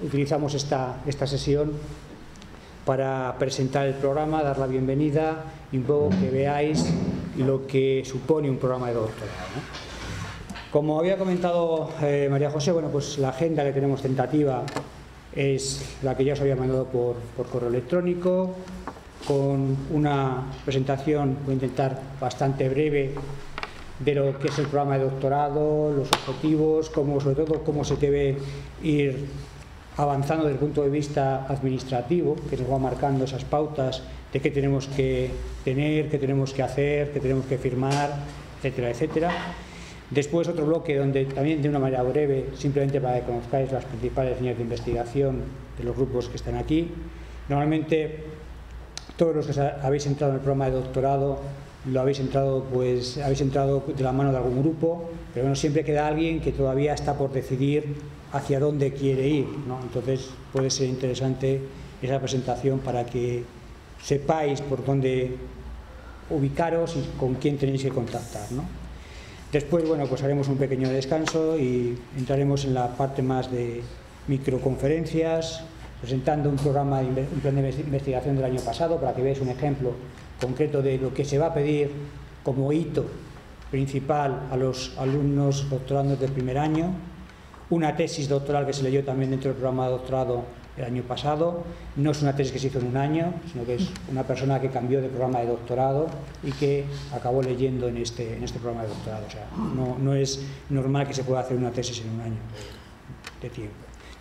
utilizamos esta sesión para presentar el programa, dar la bienvenida y un poco que veáis lo que supone un programa de doctorado, ¿no? Como había comentado María José, bueno, pues la agenda que tenemos tentativa es la que ya os había mandado por correo electrónico, con una presentación, voy a intentar bastante breve, de lo que es el programa de doctorado, los objetivos, sobre todo cómo se debe ir avanzando desde el punto de vista administrativo, que nos va marcando esas pautas de qué tenemos que tener, qué tenemos que hacer, qué tenemos que firmar, etcétera, etcétera. Después otro bloque donde también de una manera breve, simplemente para que conozcáis las principales líneas de investigación de los grupos que están aquí. Normalmente todos los que habéis entrado en el programa de doctorado habéis entrado de la mano de algún grupo, pero bueno, siempre queda alguien que todavía está por decidir hacia dónde quiere ir, ¿no? Entonces puede ser interesante esa presentación para que sepáis por dónde ubicaros y con quién tenéis que contactar, ¿no? Después, bueno, pues haremos un pequeño descanso y entraremos en la parte más de microconferencias, presentando un plan de investigación del año pasado para que veáis un ejemplo concreto de lo que se va a pedir como hito principal a los alumnos doctorandos del primer año, una tesis doctoral que se leyó también dentro del programa de doctorado el año pasado. No es una tesis que se hizo en un año, sino que es una persona que cambió de programa de doctorado y que acabó leyendo en este programa de doctorado. O sea, no es normal que se pueda hacer una tesis en un año de tiempo.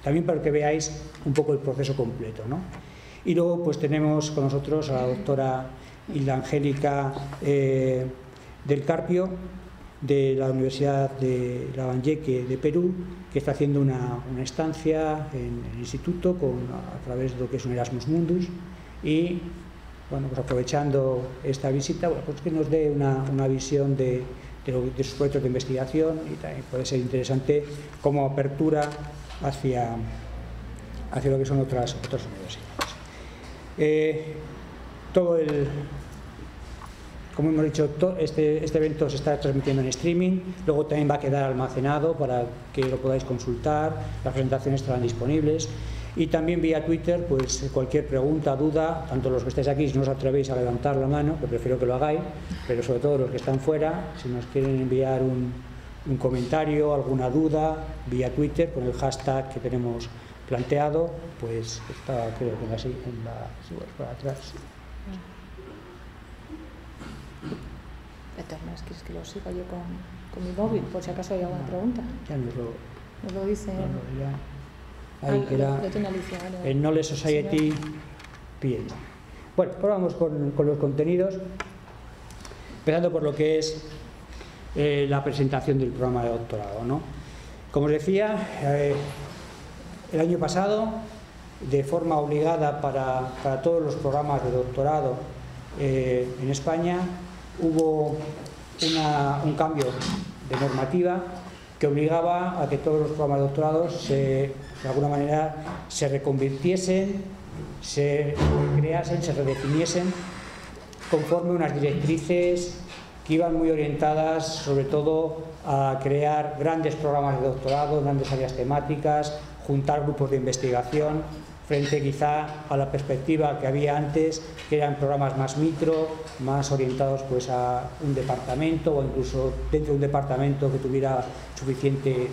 También para que veáis un poco el proceso completo, ¿no? Y luego pues tenemos con nosotros a la doctora Hilda Angélica del Carpio, de la Universidad de Lambayeque de Perú, que está haciendo una estancia en el instituto a través de lo que es un Erasmus Mundus, y bueno, pues aprovechando esta visita, bueno, pues que nos dé una visión de sus proyectos de investigación, y también puede ser interesante como apertura hacia lo que son otras universidades. Como hemos dicho, este evento se está transmitiendo en streaming, luego también va a quedar almacenado para que lo podáis consultar, las presentaciones estarán disponibles, y también vía Twitter, pues cualquier pregunta, duda, tanto los que estáis aquí, si no os atrevéis a levantar la mano, que prefiero que lo hagáis, pero sobre todo los que están fuera, si nos quieren enviar un comentario, alguna duda, vía Twitter, con el hashtag que tenemos planteado, pues está, creo que así, por atrás. De todas maneras, ¿quieres que lo siga yo con mi móvil, por si acaso hay alguna pregunta? Ya nos lo dice. Ahí queda el Knowledge Society PhD. Bueno, ahora vamos con los contenidos, empezando por lo que es la presentación del programa de doctorado, ¿no? Como os decía, el año pasado, de forma obligada para todos los programas de doctorado en España, hubo un cambio de normativa que obligaba a que todos los programas de doctorados de alguna manera se reconvirtiesen, se recreasen, se redefiniesen conforme unas directrices que iban muy orientadas sobre todo a crear grandes programas de doctorado, grandes áreas temáticas, juntar grupos de investigación, frente quizá a la perspectiva que había antes, que eran programas más micro, más orientados pues a un departamento, o incluso dentro de un departamento que tuviera suficiente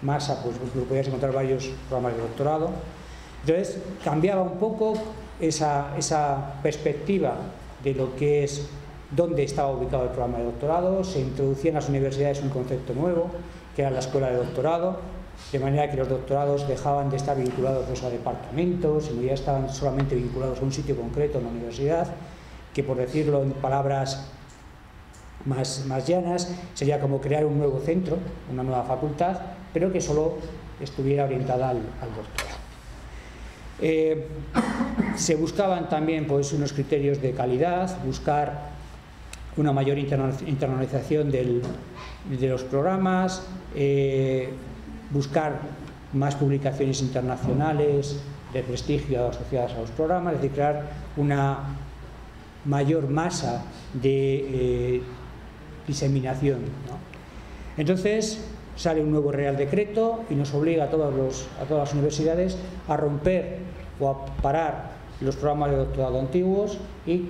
masa, pues podías encontrar varios programas de doctorado. Entonces cambiaba un poco esa perspectiva de lo que es dónde estaba ubicado el programa de doctorado. Se introducía en las universidades un concepto nuevo, que era la escuela de doctorado, de manera que los doctorados dejaban de estar vinculados a departamentos, sino ya estaban solamente vinculados a un sitio concreto en la universidad, que por decirlo en palabras más llanas, sería como crear un nuevo centro, una nueva facultad, pero que solo estuviera orientada al doctorado. Se buscaban también pues, unos criterios de calidad, buscar una mayor internalización de los programas, buscar más publicaciones internacionales de prestigio asociadas a los programas, es decir, crear una mayor masa de diseminación, ¿no? Entonces sale un nuevo Real Decreto y nos obliga a todas las universidades a romper o a parar los programas de doctorado antiguos y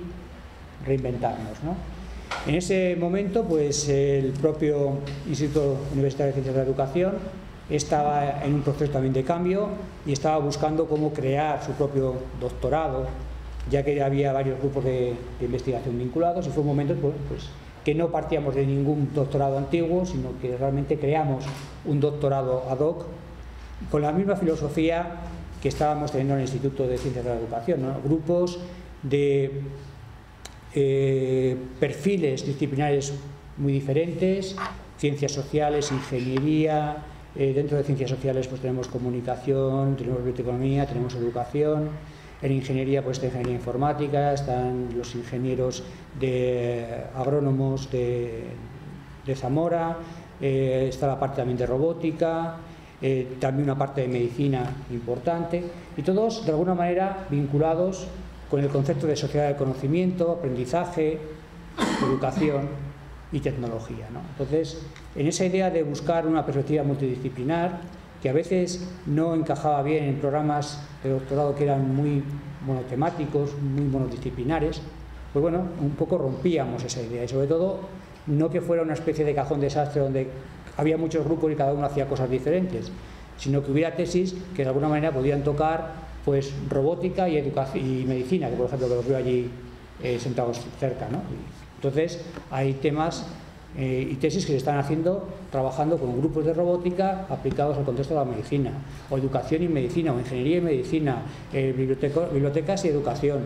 reinventarnos, ¿no? En ese momento, pues el propio Instituto Universitario de Ciencias de la Educación estaba en un proceso también de cambio y estaba buscando cómo crear su propio doctorado, ya que había varios grupos de investigación vinculados, y fue un momento pues, que no partíamos de ningún doctorado antiguo, sino que realmente creamos un doctorado ad hoc con la misma filosofía que estábamos teniendo en el Instituto de Ciencias de la Educación, ¿no? Grupos de perfiles disciplinares muy diferentes, ciencias sociales, ingeniería, dentro de ciencias sociales pues tenemos comunicación, tenemos bioeconomía, tenemos educación. En ingeniería pues está ingeniería informática, están los ingenieros agrónomos de Zamora, está la parte también de robótica, también una parte de medicina importante, y todos de alguna manera vinculados con el concepto de sociedad del conocimiento, aprendizaje, educación y tecnología, ¿no? Entonces, en esa idea de buscar una perspectiva multidisciplinar, que a veces no encajaba bien en programas de doctorado que eran muy monotemáticos, muy monodisciplinares, pues bueno, un poco rompíamos esa idea, y sobre todo no que fuera una especie de cajón desastre donde había muchos grupos y cada uno hacía cosas diferentes, sino que hubiera tesis que de alguna manera podían tocar pues robótica y educación y medicina, que por ejemplo que los veo allí sentados cerca, ¿no? Entonces hay temas y tesis que se están haciendo trabajando con grupos de robótica aplicados al contexto de la medicina, o educación y medicina, o ingeniería y medicina, bibliotecas y educación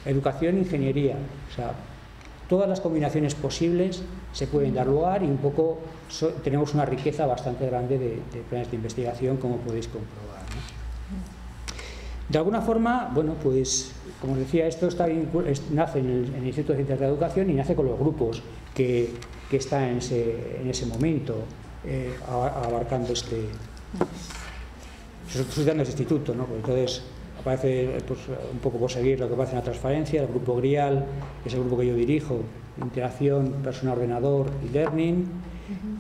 e ingeniería. O sea, todas las combinaciones posibles se pueden dar lugar, y un poco tenemos una riqueza bastante grande de planes de investigación, como podéis comprobar, ¿no? De alguna forma, bueno, pues como os decía, esto nace en el Instituto de Ciencias de la Educación y nace con los grupos que están en ese momento abarcando estudiando ese instituto, ¿no? Pues entonces aparece pues, un poco por seguir lo que aparece en la transparencia, el grupo GRIAL, que es el grupo que yo dirijo, Interacción Persona-Ordenador y Learning,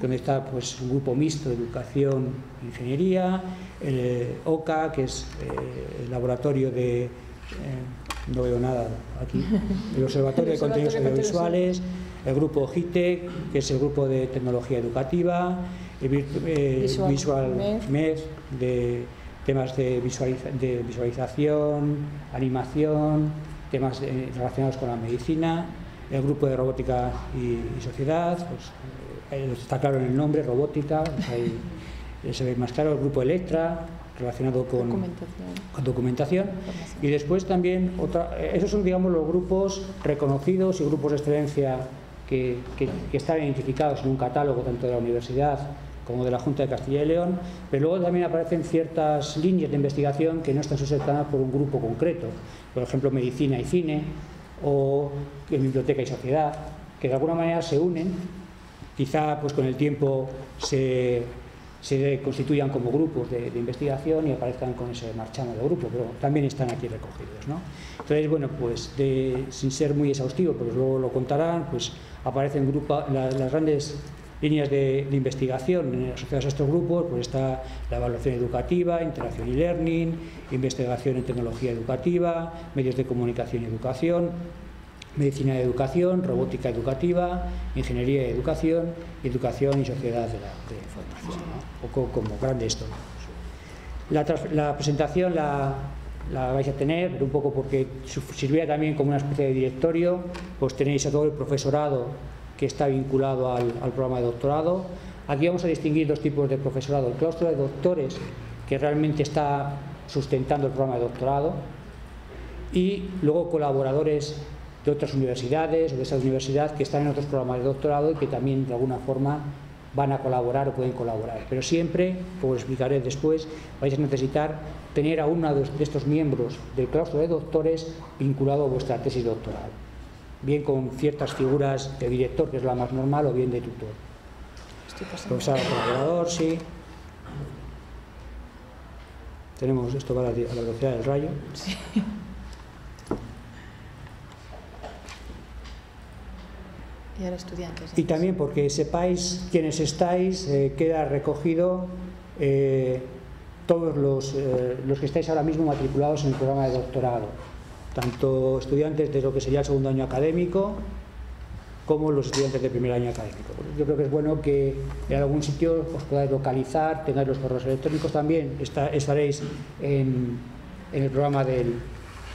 donde está pues un grupo mixto de educación e ingeniería, el OCA, que es el laboratorio de no veo nada aquí, el Observatorio de Contenidos Audiovisuales, el grupo GITEC, que es el grupo de tecnología educativa, el Visual MED, de temas de visualización, animación, temas relacionados con la medicina, el grupo de robótica y sociedad, pues, está claro en el nombre, robótica, pues ahí se ve más claro, el grupo Electra, relacionado con documentación, y después también esos son, digamos, los grupos reconocidos y grupos de excelencia que están identificados en un catálogo tanto de la universidad como de la Junta de Castilla y León, pero luego también aparecen ciertas líneas de investigación que no están sustentadas por un grupo concreto, por ejemplo medicina y cine, o biblioteca y sociedad, que de alguna manera se unen, quizá pues con el tiempo se constituyan como grupos de investigación y aparezcan con ese marchamo de grupo, pero también están aquí recogidos, ¿no? Entonces, bueno, pues sin ser muy exhaustivo, porque luego lo contarán, pues aparecen las grandes líneas de investigación asociadas a estos grupos, pues está la evaluación educativa, interacción y learning, investigación en tecnología educativa, medios de comunicación y educación, medicina de educación, robótica educativa, ingeniería de educación y sociedad de la información, ¿no? Un poco como grandes tópicos. La presentación la vais a tener, pero un poco porque sirviera también como una especie de directorio, pues tenéis a todo el profesorado que está vinculado al programa de doctorado. Aquí vamos a distinguir dos tipos de profesorado: el claustro de doctores, que realmente está sustentando el programa de doctorado, y luego colaboradores de otras universidades o de esa universidad que están en otros programas de doctorado y que también de alguna forma van a colaborar o pueden colaborar. Pero siempre, como os explicaré después, vais a necesitar tener a uno de estos miembros del claustro de doctores vinculado a vuestra tesis doctoral, bien con ciertas figuras de director, que es la más normal, o bien de tutor. Profesor colaborador, sí. Tenemos esto para la velocidad del rayo. Sí. Y ahora estudiantes. Y también porque sepáis quiénes estáis, queda recogido todos los que estáis ahora mismo matriculados en el programa de doctorado, tanto estudiantes de lo que sería el segundo año académico como los estudiantes de primer año académico. Yo creo que es bueno que en algún sitio os podáis localizar, tengáis los correos electrónicos también, estaréis en el programa en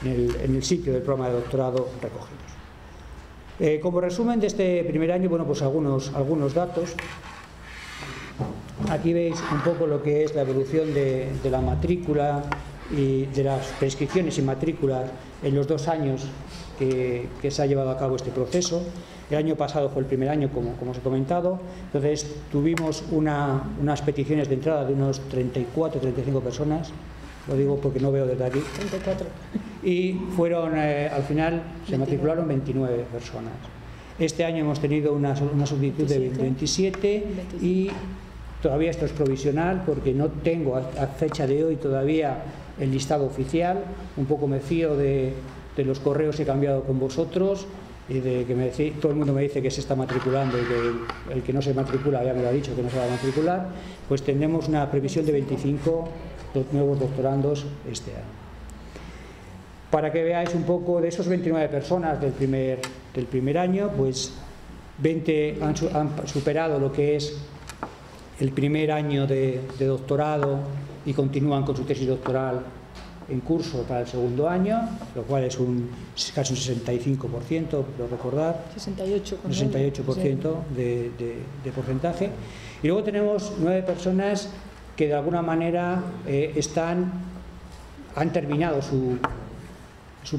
el sitio del programa de doctorado recogidos. Como resumen de este primer año, bueno, pues algunos datos. Aquí veis un poco lo que es la evolución de la matrícula y de las prescripciones y matrículas en los 2 años que se ha llevado a cabo este proceso. El año pasado fue el primer año, como os he comentado. Entonces tuvimos unas peticiones de entrada de unos 34 o 35 personas. Lo digo porque no veo desde aquí. 34. Y fueron, al final, se matricularon 29 personas. Este año hemos tenido una solicitud de 27 y todavía esto es provisional porque no tengo a fecha de hoy todavía el listado oficial. Un poco me fío de los correos que he cambiado con vosotros y de que todo el mundo me dice que se está matriculando y que el que no se matricula ya me lo ha dicho que no se va a matricular. Pues tenemos una previsión de 25 nuevos doctorandos este año. Para que veáis un poco de esos 29 personas del primer año, pues 20 han superado lo que es el primer año de doctorado y continúan con su tesis doctoral en curso para el segundo año, lo cual es casi un 65%, creo recordar. 68% de porcentaje. Y luego tenemos 9 personas que de alguna manera han terminado su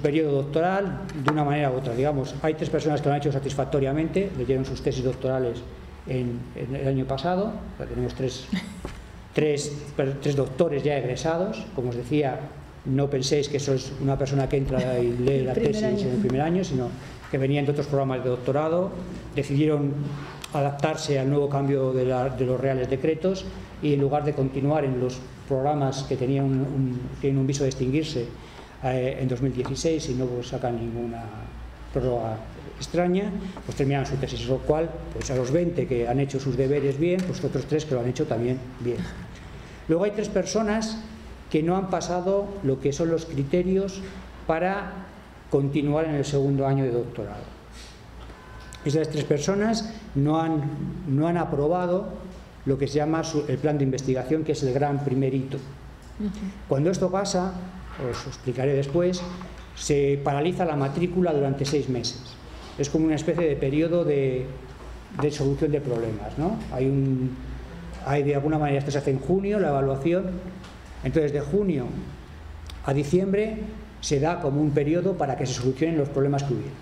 periodo doctoral de una manera u otra. Digamos, hay 3 personas que lo han hecho satisfactoriamente, leyeron sus tesis doctorales en el año pasado. O sea, tenemos tres doctores ya egresados. Como os decía, no penséis que eso es una persona que entra y lee la tesis en el primer año, sino que venían de otros programas de doctorado, decidieron adaptarse al nuevo cambio de los reales decretos y en lugar de continuar en los programas que tienen un viso de extinguirse en 2016 y no sacan ninguna prórroga extraña, pues terminan su tesis, lo cual, pues a los 20 que han hecho sus deberes bien, pues otros 3 que lo han hecho también bien. Luego hay 3 personas que no han pasado lo que son los criterios para continuar en el segundo año de doctorado. Esas 3 personas no han aprobado lo que se llama el plan de investigación, que es el gran primer hito. Cuando esto pasa, os explicaré después, se paraliza la matrícula durante 6 meses. Es como una especie de periodo de solución de problemas, ¿no? Hay de alguna manera, esto se hace en junio, la evaluación. Entonces, de junio a diciembre se da como un periodo para que se solucionen los problemas que hubiera.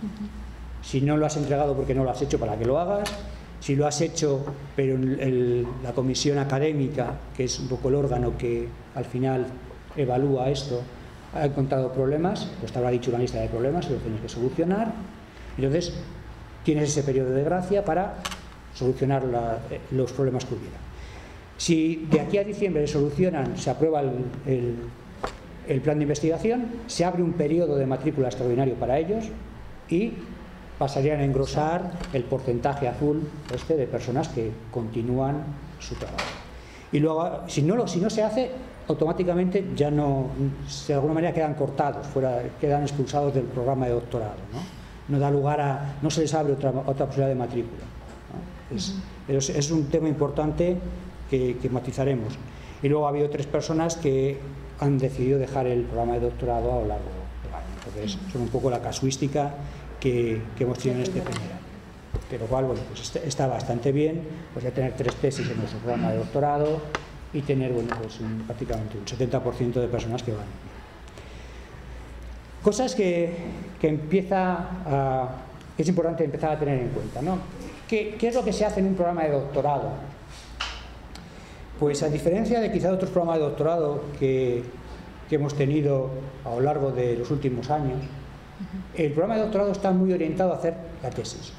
Si no lo has entregado porque no lo has hecho, para que lo hagas. Si lo has hecho, pero la comisión académica, que es un poco el órgano que al final evalúa esto, ha encontrado problemas, pues te habrá dicho una lista de problemas que los tienes que solucionar. Entonces, tienes ese periodo de gracia para solucionar los problemas que hubiera. Si de aquí a diciembre se solucionan, se aprueba el plan de investigación, se abre un periodo de matrícula extraordinario para ellos y pasarían a engrosar el porcentaje azul de personas que continúan su trabajo. Y luego, si no se hace, automáticamente ya no, de alguna manera quedan cortados, quedan expulsados del programa de doctorado, ¿no? No da lugar no se les abre otra posibilidad de matrícula, ¿no? Es un tema importante que matizaremos. Y luego ha habido 3 personas que han decidido dejar el programa de doctorado a lo largo del año. Entonces, son un poco la casuística que hemos tenido en este primer año. Pero cual, bueno, pues está bastante bien, pues ya tener 3 tesis en nuestro programa de doctorado y tener, bueno, pues prácticamente un 70% de personas que van. Cosas que es importante empezar a tener en cuenta, ¿no? ¿Qué es lo que se hace en un programa de doctorado? Pues a diferencia de quizá otros programas de doctorado que hemos tenido a lo largo de los últimos años, el programa de doctorado está muy orientado a hacer la tesis.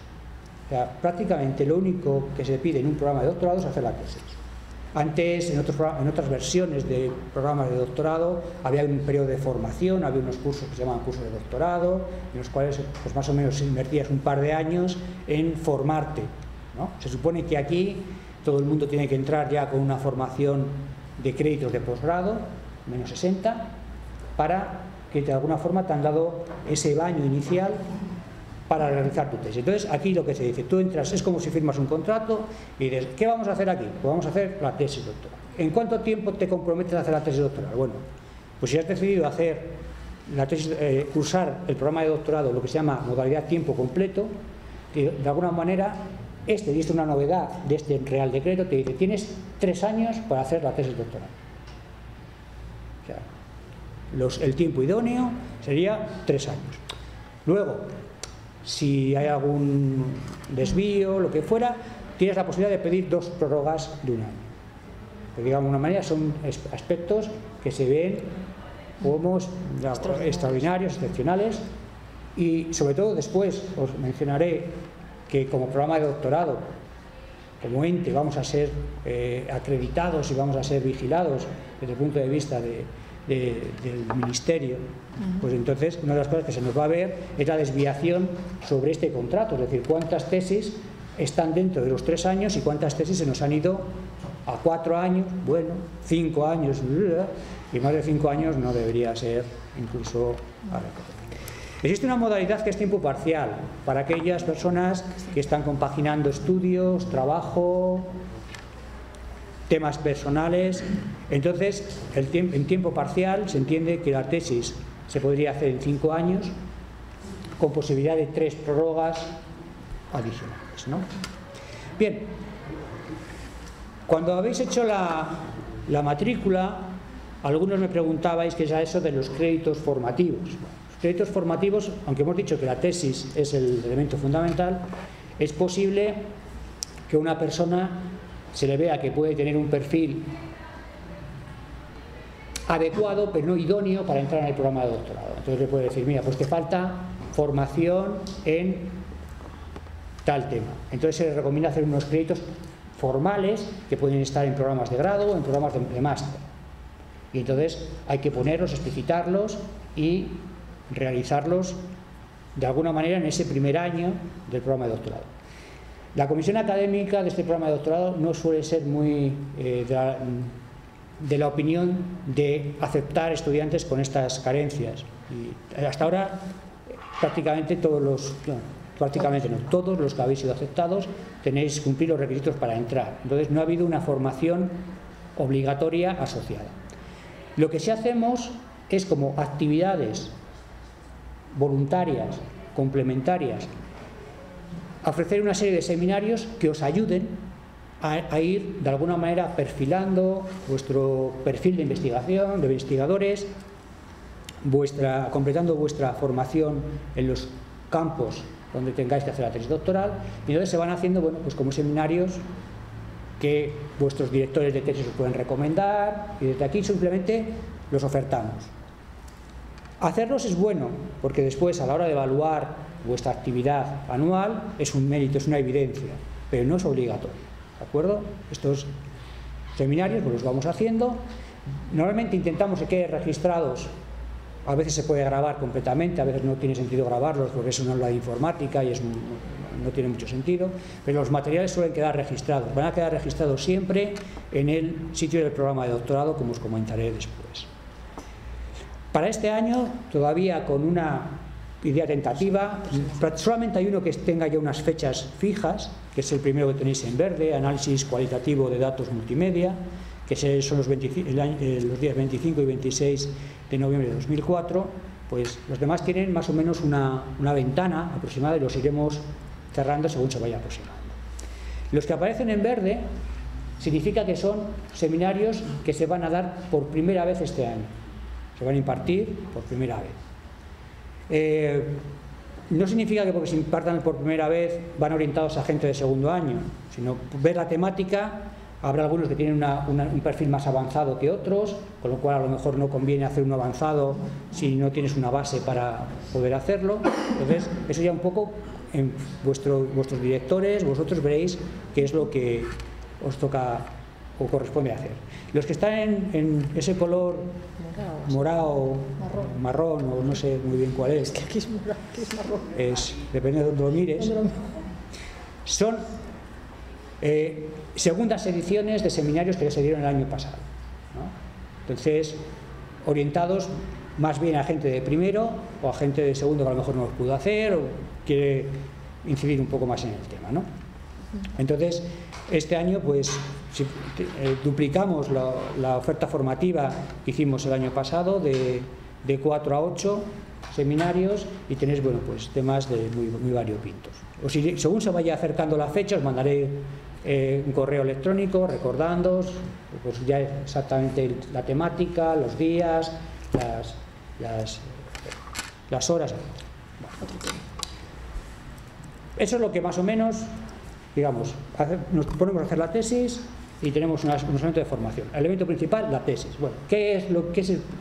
O sea, prácticamente lo único que se pide en un programa de doctorado es hacer la tesis. Antes, en otras versiones de programas de doctorado, había un periodo de formación, había unos cursos que se llamaban cursos de doctorado, en los cuales pues más o menos invertías un par de años en formarte, ¿no? Se supone que aquí todo el mundo tiene que entrar ya con una formación de créditos de posgrado, menos 60, para que de alguna forma te han dado ese baño inicial para realizar tu tesis. Entonces, aquí lo que se dice, tú entras, es como si firmas un contrato y dices, ¿qué vamos a hacer aquí? Pues vamos a hacer la tesis doctoral. ¿En cuánto tiempo te comprometes a hacer la tesis doctoral? Bueno, pues si has decidido hacer la tesis, cursar el programa de doctorado, lo que se llama modalidad tiempo completo, que de alguna manera, y esto es una novedad de este Real Decreto, te dice, tienes 3 años para hacer la tesis doctoral. O sea, el tiempo idóneo sería 3 años. Luego, si hay algún desvío, lo que fuera, tienes la posibilidad de pedir 2 prórrogas de 1 año. Pero, digamos, de una manera son aspectos que se ven como extraordinarios, excepcionales, y sobre todo después os mencionaré que como programa de doctorado, como ente, vamos a ser acreditados y vamos a ser vigilados desde el punto de vista del ministerio. Pues entonces una de las cosas que se nos va a ver es la desviación sobre este contrato, es decir, cuántas tesis están dentro de los 3 años y cuántas tesis se nos han ido a 4 años, bueno, 5 años, y más de 5 años no debería ser incluso a recoger. Existe una modalidad que es tiempo parcial para aquellas personas que están compaginando estudios, trabajo, temas personales. Entonces, en tiempo parcial se entiende que la tesis se podría hacer en 5 años con posibilidad de 3 prórrogas adicionales, ¿no? Bien, cuando habéis hecho la matrícula, algunos me preguntabais qué es eso de los créditos formativos. Los créditos formativos, aunque hemos dicho que la tesis es el elemento fundamental, es posible que una persona se le vea que puede tener un perfil adecuado, pero no idóneo para entrar en el programa de doctorado. Entonces le puede decir, mira, pues te falta formación en tal tema. Entonces se le recomienda hacer unos créditos formales que pueden estar en programas de grado o en programas de máster. Y entonces hay que ponerlos, explicitarlos y realizarlos de alguna manera en ese primer año del programa de doctorado. La comisión académica de este programa de doctorado no suele ser muy de la opinión de aceptar estudiantes con estas carencias. Y hasta ahora prácticamente todos los que habéis sido aceptados tenéis que cumplir los requisitos para entrar. Entonces no ha habido una formación obligatoria asociada. Lo que sí hacemos es como actividades voluntarias, complementarias, ofrecer una serie de seminarios que os ayuden a ir de alguna manera perfilando vuestro perfil de investigación, de investigadores, completando vuestra formación en los campos donde tengáis que hacer la tesis doctoral, y entonces se van haciendo, bueno, pues como seminarios que vuestros directores de tesis os pueden recomendar, y desde aquí simplemente los ofertamos. Hacerlos es bueno, porque después a la hora de evaluar vuestra actividad anual es un mérito, es una evidencia, pero no es obligatorio, ¿de acuerdo? Estos seminarios pues los vamos haciendo, normalmente intentamos que queden registrados, a veces se puede grabar completamente, a veces no tiene sentido grabarlos porque es una aula de informática y no tiene mucho sentido, pero los materiales suelen quedar registrados, van a quedar registrados siempre en el sitio del programa de doctorado, como os comentaré después. Para este año, todavía con una idea tentativa, solamente hay uno que tenga ya unas fechas fijas, que es el primero que tenéis en verde, análisis cualitativo de datos multimedia, que son los días 25 y 26 de noviembre de 2004, pues los demás tienen más o menos una ventana aproximada y los iremos cerrando según se vaya aproximando. Los que aparecen en verde significa que son seminarios que se van a dar por primera vez este año, se van a impartir por primera vez. No significa que porque se impartan por primera vez van orientados a gente de segundo año, sino ver la temática. Habrá algunos que tienen un perfil más avanzado que otros, con lo cual a lo mejor no conviene hacer un avanzado si no tienes una base para poder hacerlo. Entonces, eso ya un poco en vuestros directores, vosotros veréis qué es lo que os toca o corresponde hacer. Los que están en ese color morado, marrón, o no sé muy bien cuál es. Es que aquí es morado, aquí es marrón. Depende de donde lo mires. Son segundas ediciones de seminarios que se dieron el año pasado, ¿no? Entonces, orientados más bien a gente de primero o a gente de segundo que a lo mejor no los pudo hacer o quiere incidir un poco más en el tema, ¿no? Entonces, este año pues duplicamos la oferta formativa que hicimos el año pasado de 4 a 8 seminarios y tenéis, bueno, pues temas muy variopintos. Según se vaya acercando la fecha, os mandaré un correo electrónico recordándoos pues ya exactamente la temática, los días, las horas. Bueno. Eso es lo que más o menos, digamos, nos ponemos a hacer la tesis y tenemos unos elementos de formación. El elemento principal, la tesis. Bueno,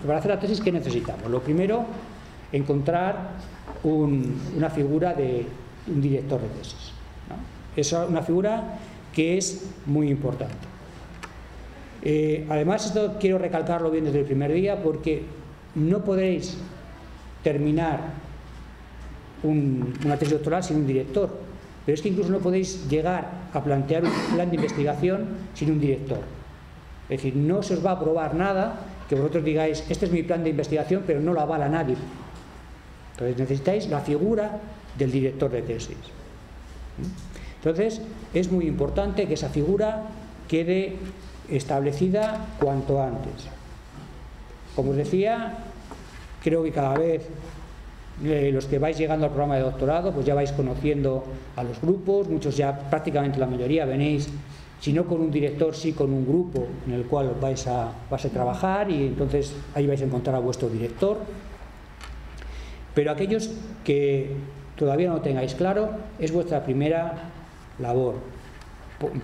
para hacer la tesis, ¿qué necesitamos? Lo primero, encontrar una figura de un director de tesis, ¿no? Es una figura que es muy importante. Además, esto quiero recalcarlo bien desde el primer día, porque no podéis terminar una tesis doctoral sin un director, pero es que incluso no podéis llegar a plantear un plan de investigación sin un director. Es decir, no se os va a aprobar nada que vosotros digáis, este es mi plan de investigación, pero no lo avala nadie. Entonces necesitáis la figura del director de tesis. Entonces es muy importante que esa figura quede establecida cuanto antes. Como os decía, creo que cada vez los que vais llegando al programa de doctorado pues ya vais conociendo a los grupos, muchos ya, prácticamente la mayoría, venéis, si no con un director, sí con un grupo en el cual vais a trabajar, y entonces ahí vais a encontrar a vuestro director. Pero aquellos que todavía no tengáis claro, es vuestra primera labor.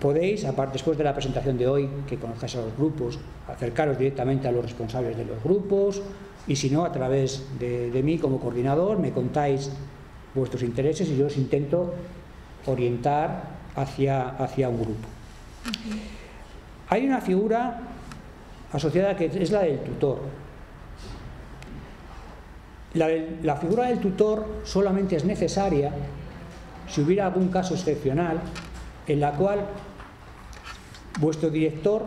Podéis, aparte, después de la presentación de hoy, que conozcáis a los grupos, acercaros directamente a los responsables de los grupos, y si no, a través de mí como coordinador, me contáis vuestros intereses y yo os intento orientar hacia un grupo. Hay una figura asociada que es la del tutor. La figura del tutor solamente es necesaria si hubiera algún caso excepcional en la cual vuestro director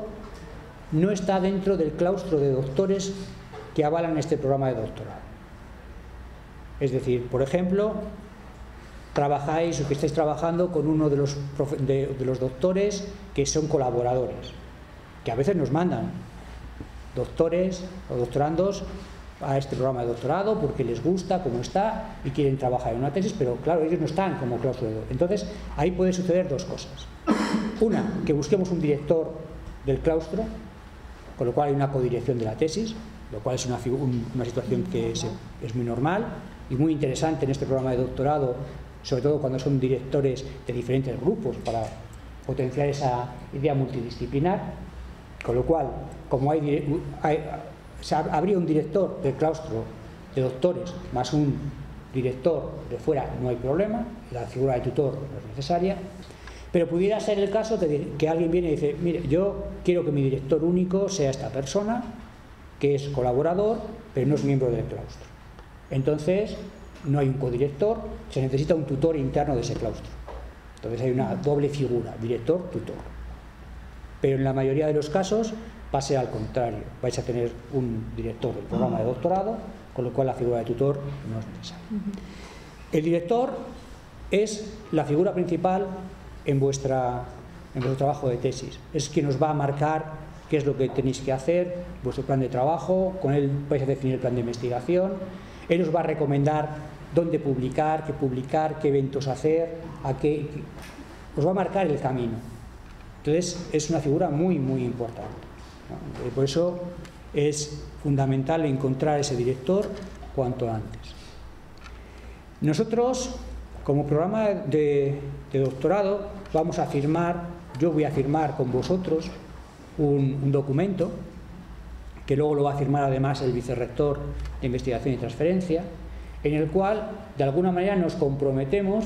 no está dentro del claustro de doctores que avalan este programa de doctorado. Es decir, por ejemplo, trabajáis o que estáis trabajando con uno de los doctores que son colaboradores, que a veces nos mandan doctores o doctorandos a este programa de doctorado porque les gusta cómo está y quieren trabajar en una tesis, pero claro, ellos no están como claustro de doctor. Entonces, ahí puede suceder dos cosas. Una, que busquemos un director del claustro, con lo cual hay una codirección de la tesis, lo cual es una situación que es muy normal y muy interesante en este programa de doctorado, sobre todo cuando son directores de diferentes grupos, para potenciar esa idea multidisciplinar, con lo cual, como habría un director del claustro de doctores más un director de fuera, no hay problema, la figura de tutor no es necesaria, pero pudiera ser el caso que alguien viene y dice, mire, yo quiero que mi director único sea esta persona, que es colaborador, pero no es miembro del claustro. Entonces, no hay un codirector, se necesita un tutor interno de ese claustro. Entonces hay una doble figura, director-tutor. Pero en la mayoría de los casos va a ser al contrario, vais a tener un director del programa de doctorado, con lo cual la figura de tutor no es necesaria. El director es la figura principal en vuestro trabajo de tesis, es quien os va a marcar qué es lo que tenéis que hacer, vuestro plan de trabajo, con él vais a definir el plan de investigación, él os va a recomendar dónde publicar, qué eventos hacer, os va a marcar el camino. Entonces es una figura muy, muy importante, ¿no? Por eso es fundamental encontrar ese director cuanto antes. Nosotros, como programa de doctorado, vamos a firmar, yo voy a firmar con vosotros un documento, que luego lo va a firmar además el vicerrector de investigación y transferencia, en el cual de alguna manera nos comprometemos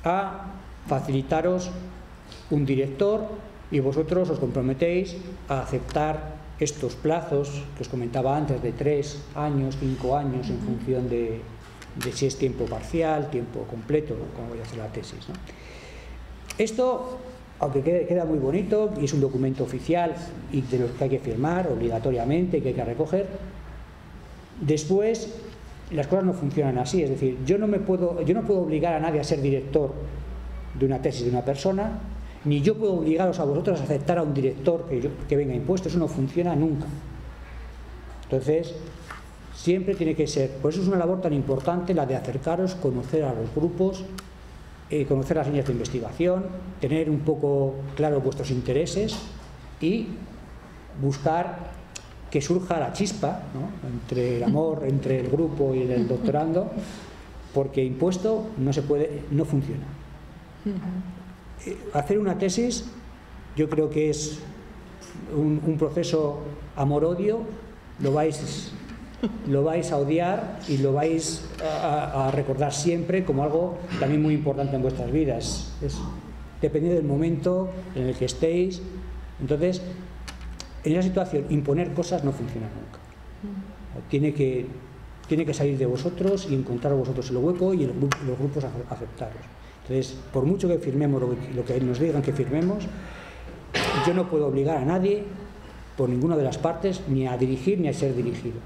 a facilitaros un director y vosotros os comprometéis a aceptar estos plazos que os comentaba antes, de 3 años, 5 años, en función de si es tiempo parcial, tiempo completo, como voy a hacer la tesis, ¿no? Esto, aunque queda muy bonito y es un documento oficial y de los que hay que firmar obligatoriamente, que hay que recoger, después las cosas no funcionan así. Es decir, yo no puedo obligar a nadie a ser director de una tesis de una persona, ni yo puedo obligaros a vosotros a aceptar a un director que venga impuesto. Eso no funciona nunca. Entonces, siempre tiene que ser, por eso es una labor tan importante la de acercaros, conocer a los grupos, conocer las líneas de investigación, tener un poco claro vuestros intereses y buscar que surja la chispa, ¿no?, entre el amor, entre el grupo y el doctorando, porque impuesto no funciona. Hacer una tesis yo creo que es un proceso amor-odio. Lo vais a odiar y lo vais a recordar siempre como algo también muy importante en vuestras vidas. Dependiendo del momento en el que estéis. Entonces, en esa situación, imponer cosas no funciona nunca. Tiene que salir de vosotros y encontrar vosotros el hueco y los grupos aceptaros. Entonces, por mucho que firmemos lo que nos digan que firmemos, yo no puedo obligar a nadie por ninguna de las partes ni a dirigir ni a ser dirigido.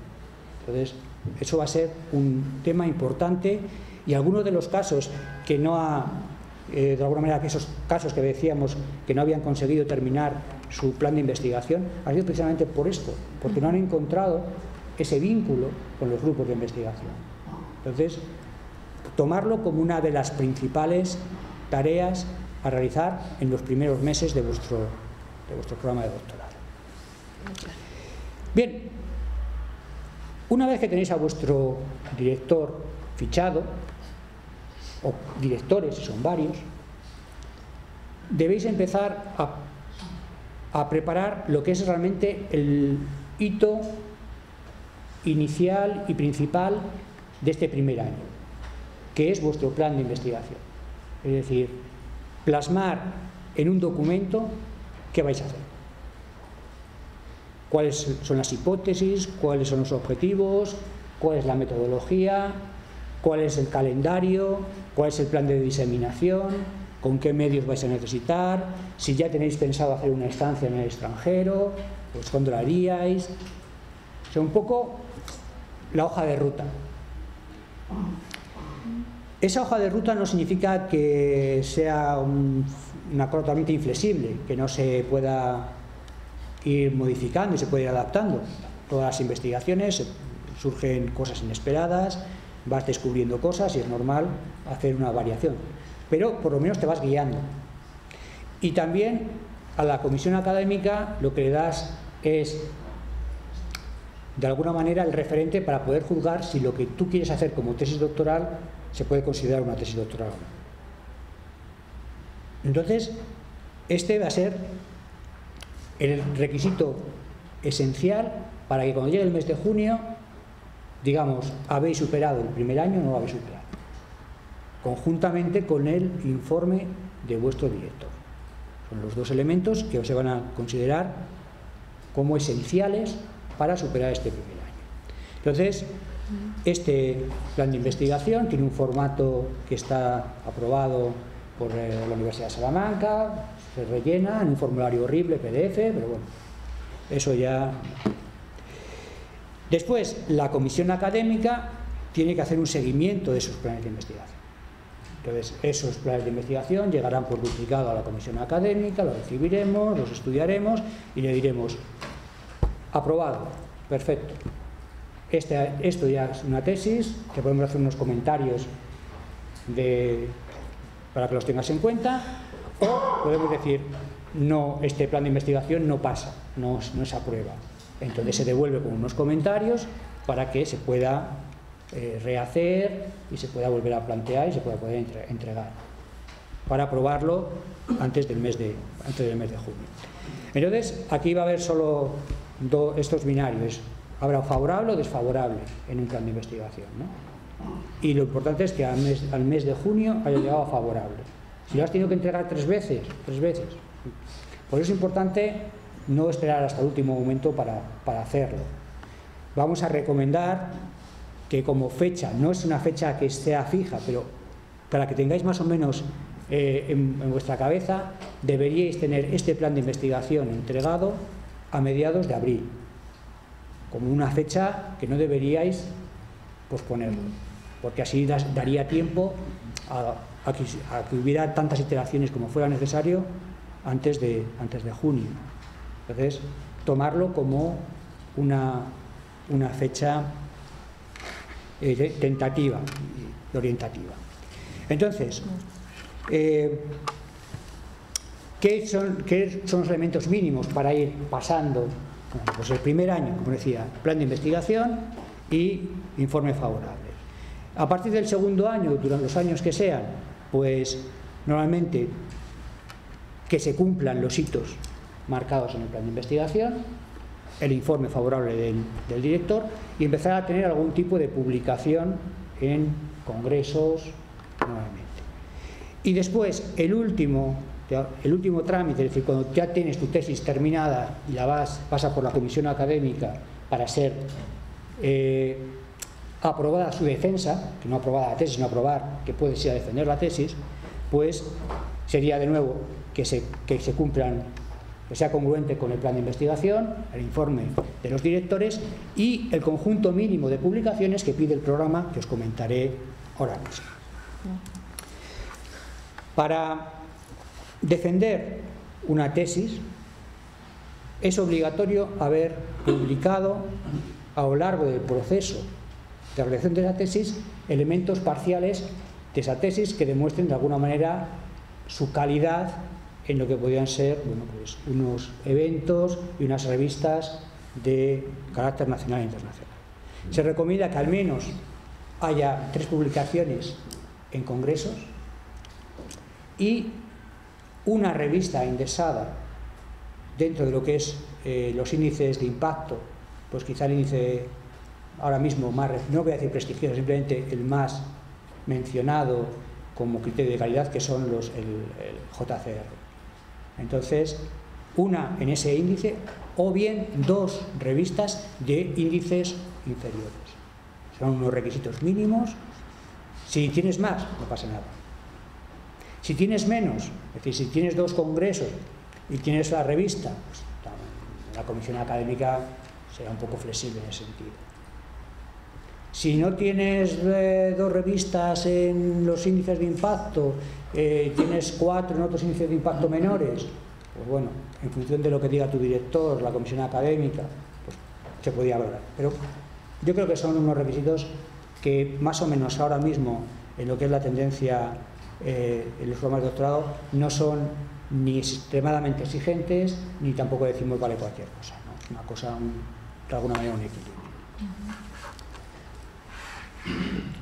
Entonces, eso va a ser un tema importante, y algunos de los casos que de alguna manera, que esos casos que decíamos que no habían conseguido terminar su plan de investigación, ha sido precisamente por esto, porque no han encontrado ese vínculo con los grupos de investigación. Entonces, tomarlo como una de las principales tareas a realizar en los primeros meses de vuestro programa de doctorado. Bien, una vez que tenéis a vuestro director fichado, o directores, si son varios, debéis empezar a preparar lo que es realmente el hito inicial y principal de este primer año, que es vuestro plan de investigación. Es decir, plasmar en un documento qué vais a hacer, cuáles son las hipótesis, cuáles son los objetivos, cuál es la metodología, cuál es el calendario, cuál es el plan de diseminación, con qué medios vais a necesitar, si ya tenéis pensado hacer una estancia en el extranjero, pues cuándo la haríais. O sea, un poco la hoja de ruta. Esa hoja de ruta no significa que sea una cosa totalmente inflexible, que no se pueda ir modificando y se puede ir adaptando. Todas las investigaciones surgen cosas inesperadas, vas descubriendo cosas y es normal hacer una variación, pero por lo menos te vas guiando. Y también a la comisión académica lo que le das es, de alguna manera, el referente para poder juzgar si lo que tú quieres hacer como tesis doctoral se puede considerar una tesis doctoral o no. Entonces, este va a ser el requisito esencial para que cuando llegue el mes de junio, digamos, habéis superado el primer año o no lo habéis superado, conjuntamente con el informe de vuestro director. Son los dos elementos que se van a considerar como esenciales para superar este primer año. Entonces, este plan de investigación tiene un formato que está aprobado por la Universidad de Salamanca, se rellena en un formulario horrible, PDF, pero bueno, eso ya. Después, la comisión académica tiene que hacer un seguimiento de esos planes de investigación. Entonces, esos planes de investigación llegarán por duplicado a la comisión académica, los recibiremos, los estudiaremos y le diremos: aprobado, perfecto. Esto ya es una tesis, que podemos hacer unos comentarios para que los tengas en cuenta, o podemos decir: no, este plan de investigación no pasa, no se aprueba. Entonces se devuelve con unos comentarios para que se pueda rehacer y se pueda volver a plantear y se pueda poder entregar para aprobarlo antes del mes de junio. Entonces, aquí va a haber solo estos binarios. Habrá favorable o desfavorable en un plan de investigación, ¿no? Y lo importante es que al mes de junio haya llegado a favorable. Si lo has tenido que entregar tres veces, Por eso es importante no esperar hasta el último momento para hacerlo. Vamos a recomendar que como fecha, no es una fecha que sea fija, pero para que tengáis más o menos en vuestra cabeza, deberíais tener este plan de investigación entregado a mediados de abril, como una fecha que no deberíais posponerlo, porque así daría tiempo a que hubiera tantas iteraciones como fuera necesario antes de junio. Entonces, tomarlo como una fecha tentativa y orientativa. Entonces, ¿qué son los elementos mínimos para ir pasando? Bueno, pues el primer año, como decía, plan de investigación y informe favorable. A partir del segundo año, durante los años que sean, pues normalmente que se cumplan los hitos marcados en el plan de investigación, el informe favorable del director y empezar a tener algún tipo de publicación en congresos nuevamente. Y después, el último trámite, es decir, cuando ya tienes tu tesis terminada y la pasa por la comisión académica para ser aprobada su defensa, que no aprobada la tesis, sino aprobar que puedes ir a defender la tesis, pues sería de nuevo que se cumplan, que sea congruente con el plan de investigación, el informe de los directores y el conjunto mínimo de publicaciones que pide el programa, que os comentaré ahora mismo. Para defender una tesis es obligatorio haber publicado a lo largo del proceso de redacción de la tesis elementos parciales de esa tesis que demuestren de alguna manera su calidad en lo que podrían ser, bueno, pues unos eventos y unas revistas de carácter nacional e internacional. Se recomienda que al menos haya 3 publicaciones en congresos y una revista indexada dentro de lo que es los índices de impacto, pues quizá el índice ahora mismo más, no voy a decir prestigioso, simplemente el más mencionado como criterio de calidad, que son el JCR. Entonces, una en ese índice o bien 2 revistas de índices inferiores. Son unos requisitos mínimos. Si tienes más, no pasa nada. Si tienes menos, es decir, si tienes 2 congresos y tienes la revista, pues la comisión académica será un poco flexible en ese sentido. Si no tienes 2 revistas en los índices de impacto, tienes 4 en otros índices de impacto menores, pues bueno, en función de lo que diga tu director, la comisión académica, pues se podría valorar. Pero yo creo que son unos requisitos que más o menos ahora mismo, en lo que es la tendencia en los programas de doctorado, no son ni extremadamente exigentes, ni tampoco decimos vale cualquier cosa, ¿no? Es una cosa, de alguna manera, un equilibrio.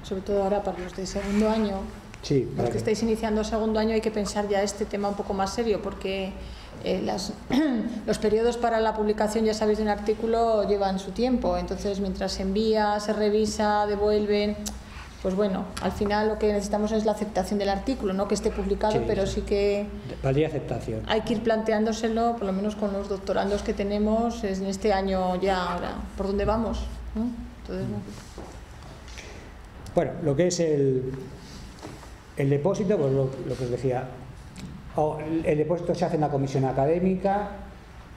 Sobre todo ahora para los de segundo año, sí, los que estáis iniciando segundo año, hay que pensar ya este tema un poco más serio, porque los periodos para la publicación, ya sabéis, de un artículo llevan su tiempo. Entonces, mientras se envía, se revisa, devuelven, pues bueno, al final lo que necesitamos es la aceptación del artículo, no que esté publicado, sí, pero sí que valdría aceptación. Hay que ir planteándoselo, por lo menos con los doctorandos que tenemos en este año ya, ahora, ¿por dónde vamos? ¿No? Entonces, bueno, lo que es el depósito, pues lo que os decía, el depósito se hace en la comisión académica.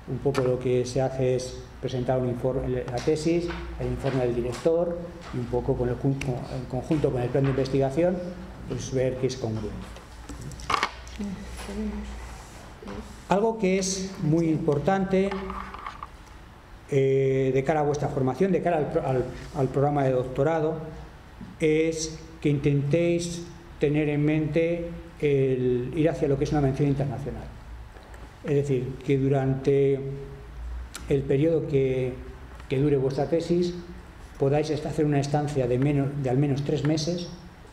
Un poco lo que se hace es presentar un informe, la tesis, el informe del director y un poco en conjunto con el plan de investigación, pues ver que es congruente. Algo que es muy importante de cara a vuestra formación, de cara al programa de doctorado, es que intentéis tener en mente el ir hacia lo que es una mención internacional. Es decir, que durante el periodo que dure vuestra tesis podáis hacer una estancia de al menos 3 meses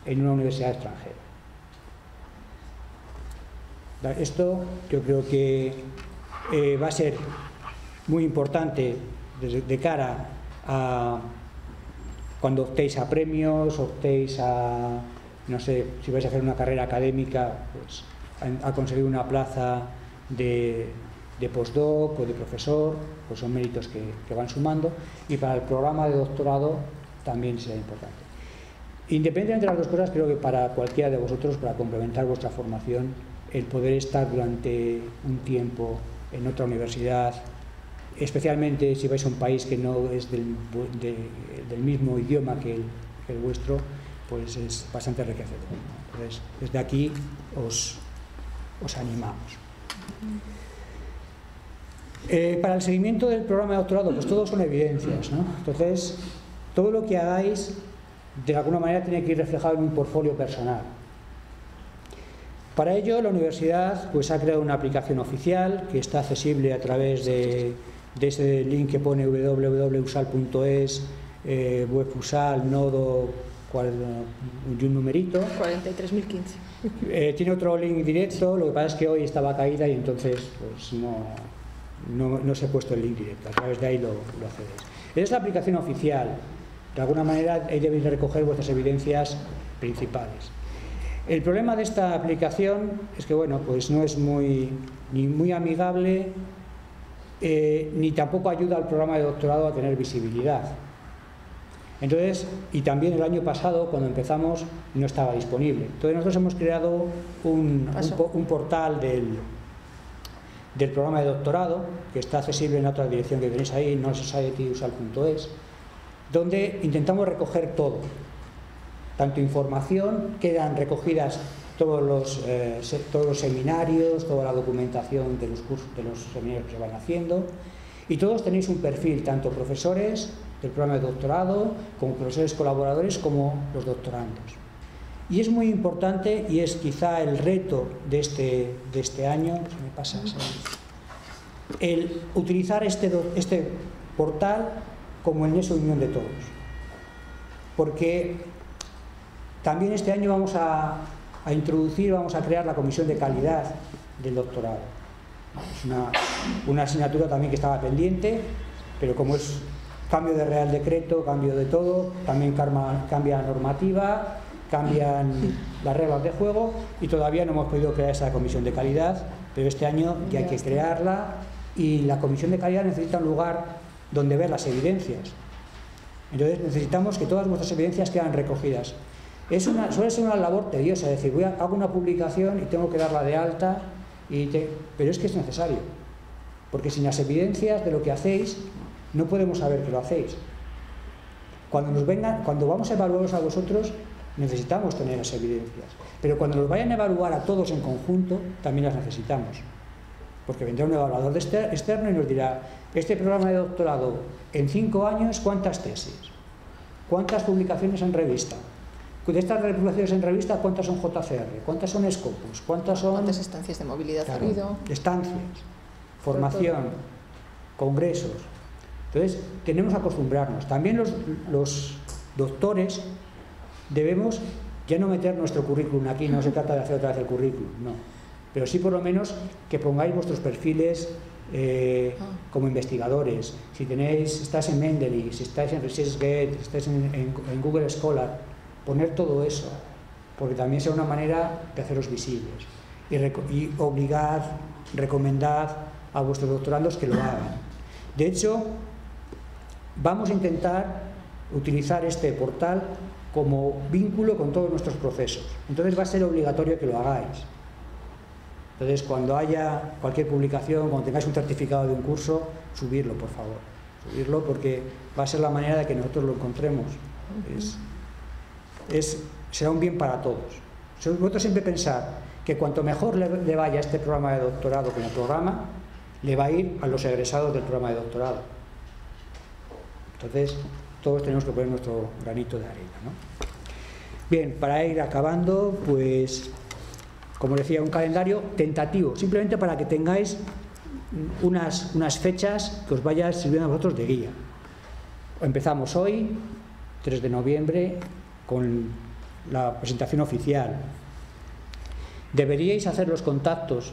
en una universidad extranjera. Esto yo creo que va a ser muy importante de cara a cuando optéis a premios, optéis a, no sé, si vais a hacer una carrera académica, pues a conseguir una plaza de de postdoc o de profesor, pues son méritos que van sumando, y para el programa de doctorado también será importante. Independientemente de las dos cosas, creo que para cualquiera de vosotros, para complementar vuestra formación, el poder estar durante un tiempo en otra universidad, especialmente si vais a un país que no es del mismo idioma que el vuestro, pues es bastante enriquecedor. Entonces, desde aquí os animamos. Para el seguimiento del programa de doctorado, pues todo son evidencias, ¿no? Entonces, todo lo que hagáis, de alguna manera, tiene que ir reflejado en un portfolio personal. Para ello, la universidad pues, ha creado una aplicación oficial que está accesible a través de ese link que pone www.usal.es, webusal, nodo, y un numerito. 43.015. Tiene otro link directo, lo que pasa es que hoy estaba caída y entonces pues, no se ha puesto el link directo, a través de ahí lo accedéis. Esa es la aplicación oficial. De alguna manera ahí debéis recoger vuestras evidencias principales. El problema de esta aplicación es que bueno, pues no es ni muy amigable ni tampoco ayuda al programa de doctorado a tener visibilidad. Entonces, y también el año pasado, cuando empezamos, no estaba disponible. Entonces nosotros hemos creado un portal del programa de doctorado, que está accesible en la otra dirección que tenéis ahí, knowledgesocietyusal.es, donde intentamos recoger todo, tanto información, quedan recogidas todos los seminarios, toda la documentación de los cursos, de los seminarios que se van haciendo, y todos tenéis un perfil, tanto profesores del programa de doctorado, como profesores colaboradores, como los doctorandos. Y es muy importante, y es quizá el reto de este año, si me pasas, el utilizar este portal como el nexo de unión de todos. Porque también este año vamos a crear la comisión de calidad del doctorado. Es una asignatura también que estaba pendiente, pero como es cambio de Real Decreto, cambio de todo, también cambia la normativa, cambian las reglas de juego y todavía no hemos podido crear esa comisión de calidad, pero este año ya hay que crearla y la comisión de calidad necesita un lugar donde ver las evidencias. Entonces necesitamos que todas vuestras evidencias quedan recogidas. Suele ser una labor tediosa, es decir, hago una publicación y tengo que darla de alta, pero es que es necesario, porque sin las evidencias de lo que hacéis no podemos saber que lo hacéis. Cuando vamos a evaluaros a vosotros, necesitamos tener las evidencias, pero cuando nos vayan a evaluar a todos en conjunto, también las necesitamos, porque vendrá un evaluador externo y nos dirá: este programa de doctorado, en 5 años, ¿cuántas tesis? ¿Cuántas publicaciones en revista? De estas publicaciones en revista, ¿cuántas son JCR? ¿Cuántas son Scopus? ¿Cuántas estancias de movilidad ha habido? Estancias, formación, congresos. Entonces, tenemos que acostumbrarnos. También los doctores debemos ya no meter nuestro currículum aquí, no se trata de hacer otra vez el currículum, no. Pero sí por lo menos que pongáis vuestros perfiles como investigadores. Si estáis en Mendeley, si estáis en ResearchGate, si estáis en Google Scholar, poner todo eso, porque también será una manera de haceros visibles y obligad, recomendad a vuestros doctorandos que lo hagan. De hecho, vamos a intentar utilizar este portal como vínculo con todos nuestros procesos. Entonces va a ser obligatorio que lo hagáis. Entonces, cuando haya cualquier publicación, cuando tengáis un certificado de un curso, subirlo, por favor. Subirlo porque va a ser la manera de que nosotros lo encontremos. Será un bien para todos. Vosotros siempre pensar que cuanto mejor le vaya a este programa de doctorado como programa, le va a ir a los egresados del programa de doctorado. Entonces, todos tenemos que poner nuestro granito de arena, ¿no? Bien, para ir acabando, pues, como decía, un calendario tentativo, simplemente para que tengáis unas fechas que os vaya sirviendo a vosotros de guía. Empezamos hoy, 3 de noviembre, con la presentación oficial. Deberíais hacer los contactos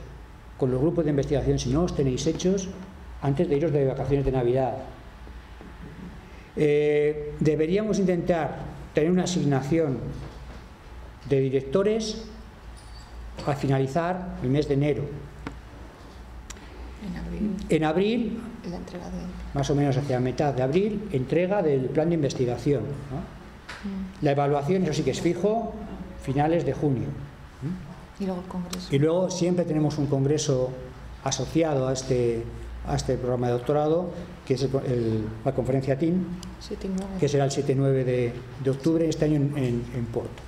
con los grupos de investigación, si no los tenéis hechos, antes de iros de vacaciones de Navidad. Deberíamos intentar tener una asignación de directores al finalizar el mes de enero. En abril, la entrega de... más o menos hacia mitad de abril, entrega del plan de investigación, ¿no? La evaluación, eso sí que es fijo, finales de junio. Y luego el congreso. Y luego siempre tenemos un congreso asociado a este programa de doctorado, que es la conferencia TIN, que será el 7-9 de octubre, este año en Porto.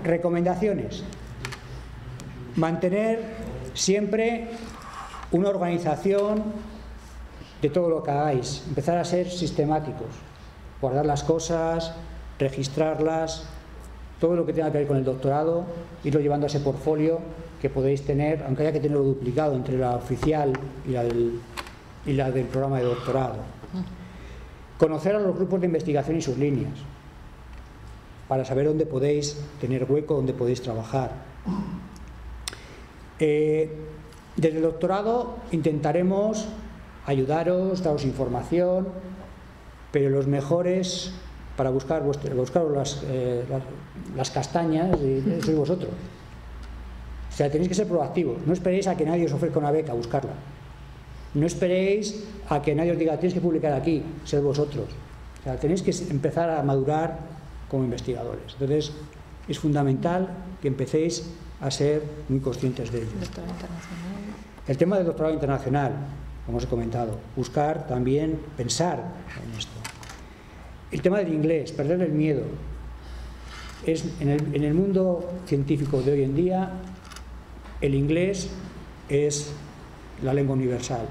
Recomendaciones. Mantener siempre una organización de todo lo que hagáis. Empezar a ser sistemáticos. Guardar las cosas, registrarlas, todo lo que tenga que ver con el doctorado, irlo llevando a ese portfolio que podéis tener, aunque haya que tenerlo duplicado entre la oficial y la del programa de doctorado. Conocer a los grupos de investigación y sus líneas, para saber dónde podéis tener hueco, dónde podéis trabajar. Desde el doctorado intentaremos ayudaros, daros información, pero los mejores para buscar las castañas sois vosotros. O sea, tenéis que ser proactivos. No esperéis a que nadie os ofrezca una beca a buscarla. No esperéis a que nadie os diga tienes que publicar aquí, sed vosotros. O sea, tenéis que empezar a madurar como investigadores. Entonces, es fundamental que empecéis a ser muy conscientes de ello. El tema del doctorado internacional, como os he comentado, buscar también, pensar en esto. El tema del inglés, perder el miedo. En el mundo científico de hoy en día, el inglés es la lengua universal.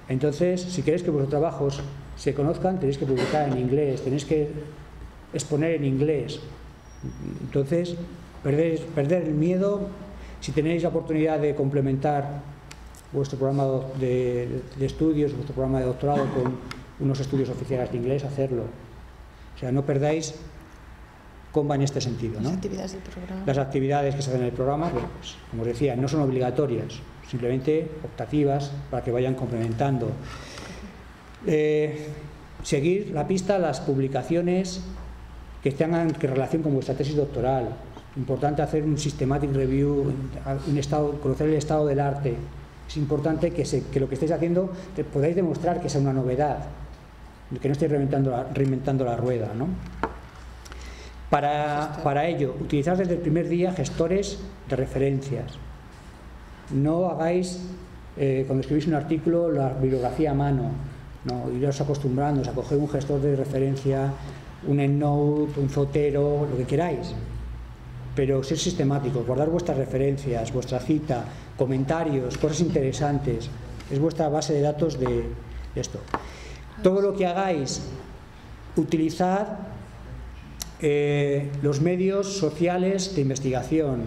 Entonces, si queréis que vuestros trabajos se conozcan, tenéis que publicar en inglés, tenéis que exponer en inglés. Entonces, perder el miedo. Si tenéis la oportunidad de complementar vuestro programa de estudios, vuestro programa de doctorado con unos estudios oficiales de inglés, hacerlo. O sea, no perdáis comba en este sentido, ¿no? Las actividades del programa. Las actividades que se hacen en el programa, pues, como os decía, no son obligatorias, simplemente optativas para que vayan complementando. Seguir la pista, las publicaciones que tengan relación con vuestra tesis doctoral. Importante hacer un systematic review, conocer el estado del arte. Es importante que lo que estéis haciendo podáis demostrar que sea una novedad, que no estéis reinventando la rueda, ¿no? Para ello, utilizad desde el primer día gestores de referencias. No hagáis, cuando escribís un artículo, la bibliografía a mano. No, iros acostumbrándoos a coger un gestor de referencia, un EndNote, un Zotero, lo que queráis. Pero ser sistemáticos, guardar vuestras referencias, vuestra cita, comentarios, cosas interesantes. Es vuestra base de datos de esto. Todo lo que hagáis, utilizad los medios sociales de investigación.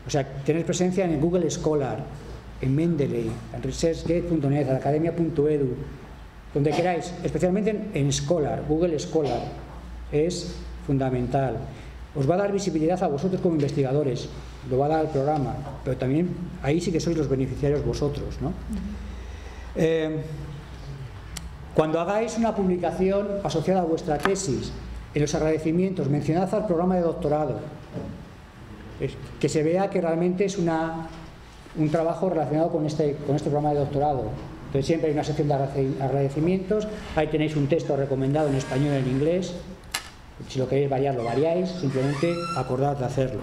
O sea, tener presencia en Google Scholar, en Mendeley, en ResearchGate.net, en academia.edu, donde queráis, especialmente en Scholar, Google Scholar, es fundamental. Os va a dar visibilidad a vosotros como investigadores, lo va a dar el programa, pero también ahí sí que sois los beneficiarios vosotros, ¿no? Cuando hagáis una publicación asociada a vuestra tesis, en los agradecimientos, mencionad al programa de doctorado, que se vea que realmente es un trabajo relacionado con este programa de doctorado. Entonces siempre hay una sección de agradecimientos, ahí tenéis un texto recomendado en español y en inglés. Si lo queréis variar, lo variáis, simplemente acordad de hacerlo.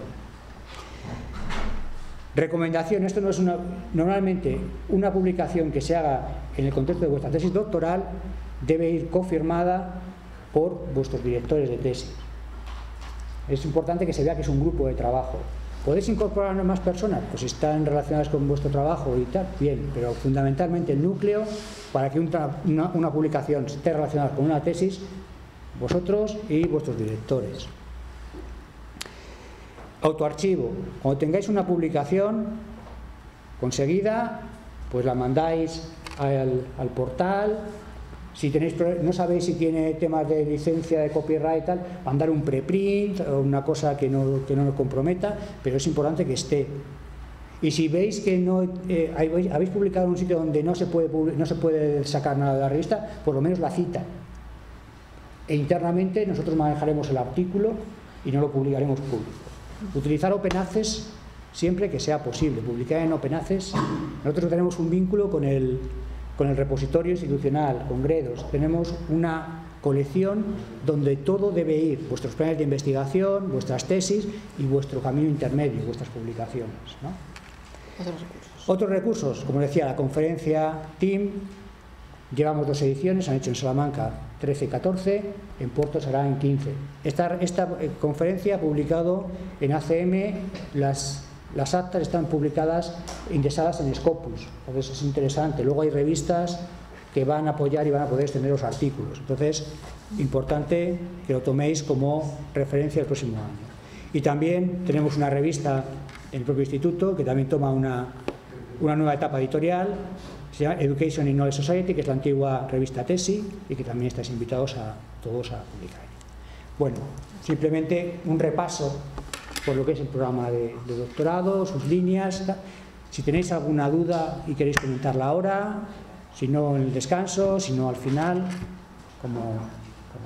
Recomendación, esto no es normalmente una publicación que se haga en el contexto de vuestra tesis doctoral debe ir confirmada por vuestros directores de tesis. Es importante que se vea que es un grupo de trabajo. ¿Podéis incorporar a más personas? Pues si están relacionadas con vuestro trabajo y tal, bien, pero fundamentalmente el núcleo para que una publicación esté relacionada con una tesis, vosotros y vuestros directores. Autoarchivo. Cuando tengáis una publicación conseguida, pues la mandáis al portal. Si no sabéis si tiene temas de licencia, de copyright y tal, mandar un preprint o una cosa que no nos comprometa, pero es importante que esté. Y si veis que no habéis publicado en un sitio donde no se puede sacar nada de la revista, por lo menos la cita. E internamente nosotros manejaremos el artículo y no lo publicaremos público. Utilizar Open Access siempre que sea posible. Publicar en Open Access, nosotros tenemos un vínculo con el repositorio institucional, con Gredos, tenemos una colección donde todo debe ir, vuestros planes de investigación, vuestras tesis y vuestro camino intermedio, vuestras publicaciones, ¿no? Otros recursos, como decía, la conferencia TEAM, llevamos 2 ediciones, han hecho en Salamanca 13 y 14, en Porto será en 15. Esta conferencia ha publicado en ACM, las actas están publicadas, indexadas en Scopus, entonces es interesante. Luego hay revistas que van a apoyar y van a poder extender los artículos. Entonces, importante que lo toméis como referencia el próximo año. Y también tenemos una revista en el propio instituto que también toma una nueva etapa editorial, se llama Education in Knowledge Society, que es la antigua revista TESI, y que también estáis invitados a todos a publicar. Bueno, simplemente un repaso por lo que es el programa de doctorado, sus líneas. Si tenéis alguna duda y queréis comentarla ahora, si no en el descanso, si no al final, como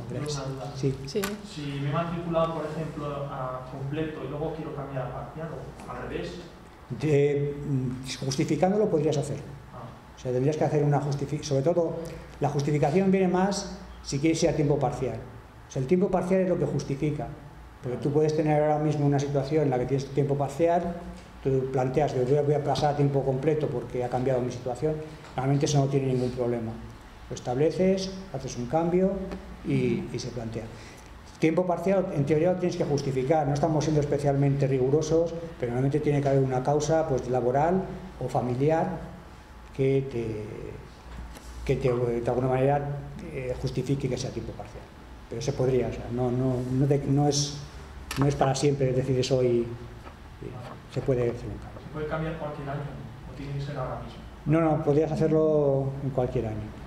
queráis. Sí. Sí. Si me he matriculado, por ejemplo, a completo y luego quiero cambiar a parcial o al revés. Justificándolo podrías hacer. O sea, tendrías que hacer una justificación. Sobre todo, la justificación viene más si quieres ir a tiempo parcial. O sea, el tiempo parcial es lo que justifica. Porque tú puedes tener ahora mismo una situación en la que tienes tiempo parcial, tú planteas que voy a pasar a tiempo completo porque ha cambiado mi situación. Realmente eso no tiene ningún problema. Lo estableces, haces un cambio y se plantea. Tiempo parcial, en teoría lo tienes que justificar. No estamos siendo especialmente rigurosos, pero normalmente tiene que haber una causa pues, laboral o familiar que de alguna manera justifique que sea tiempo parcial. Pero se podría, o sea, no es para siempre, es decir, eso y se puede hacer un cambio. ¿Se puede cambiar cualquier año o tiene que ser ahora mismo? No, podrías hacerlo en cualquier año.